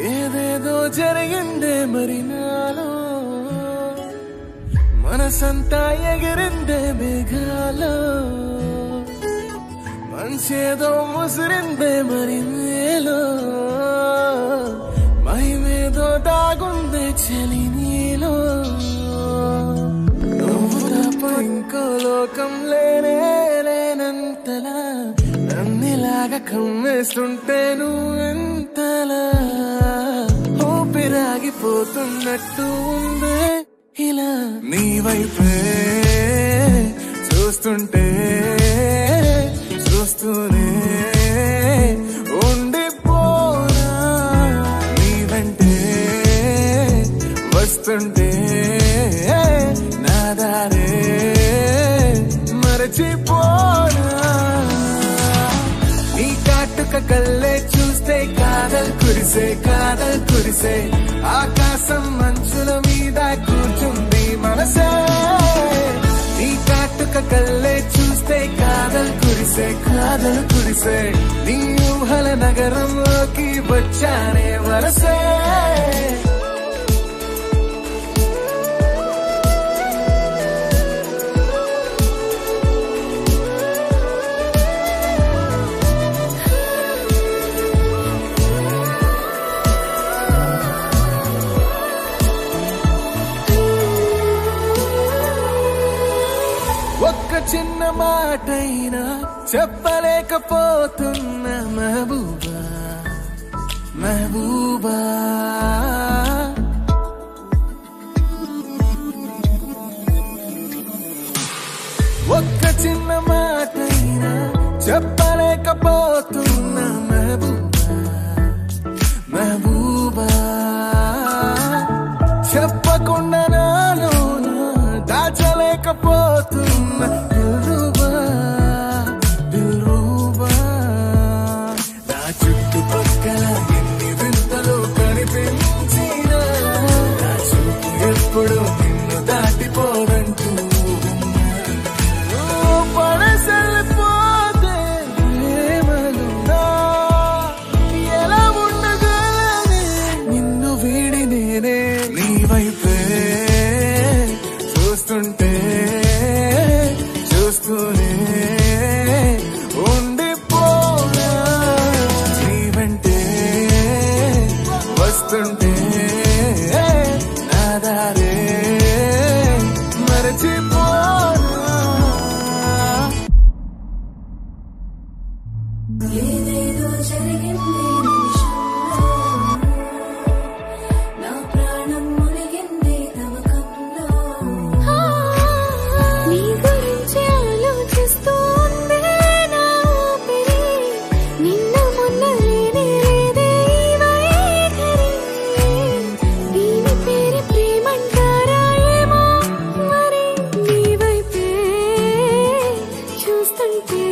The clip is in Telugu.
ఏదేదో జరిగిందే మరి నాలో మనసంతా ఎగిరిందే మేఘాలో మనసేదో ముసిరిందే మరి మేలో మహిమేదో దాగుందే చలి నీలో నువ్వు తప్ప ఇంకో లోకం లేనే లేనంతలా నన్నిలాగా కమ్మేస్తుంటే నువ్వెంతలా ఊపిరాగిపోతున్నట్టు ఉందే ఇలా నీ వైపే చూస్తుంటే చూస్తూనే ఉండిపోనా నీ వెంటే వస్తుంటే నా దారే మరచిపోనా నీ కాటుక కళ్ళే చూస్తే కాదల్ కురిసే ఆకాశం మంచుల మీద కూర్చుంది మనసే నీ కాటుక కళ్ళే చూస్తే కాదల్ కురిసే నీ ఊహల నగరంలోకి వచ్చానే వరసే ఒక్క చిన్న మాటైనా చెప్పలేకపోతున్నా మహబూబా మహబూబా ఒక్క చిన్న మాటైనా చెప్పలేకపోతున్నా మహబూబా మహబూబా చెప్పకుండా నాలో దాచలేకపోతున్నా దిల్రూబా నా చుట్టుపక్కల ఎన్ని వింతలు కనిపించినా నా చూపు ఎప్పుడు నిన్ను దాటిపోదంటూ పడసలిపోతే ప్రేమలున్నా ఎలా ఉండగలనే నిన్ను వీడి నేనే నీ వైపే చూస్తుంటే చూస్తూనే ఉండిపోనా నీ వెంటే వస్తుంటే నా దారే మరచిపోనా ఏదేదో జరిగింది నిమిషంలో నా ప్రాణం మునిగింది తమకంలో నీ గురించి ఆలోచిస్తోంది నా ఊపిరి నిన్న మొన్న లేనే లేదే ఈ వైఖరి దీని పేరు ప్రేమంటారా ఏమో మరి నీ వైపే చూస్తుంటే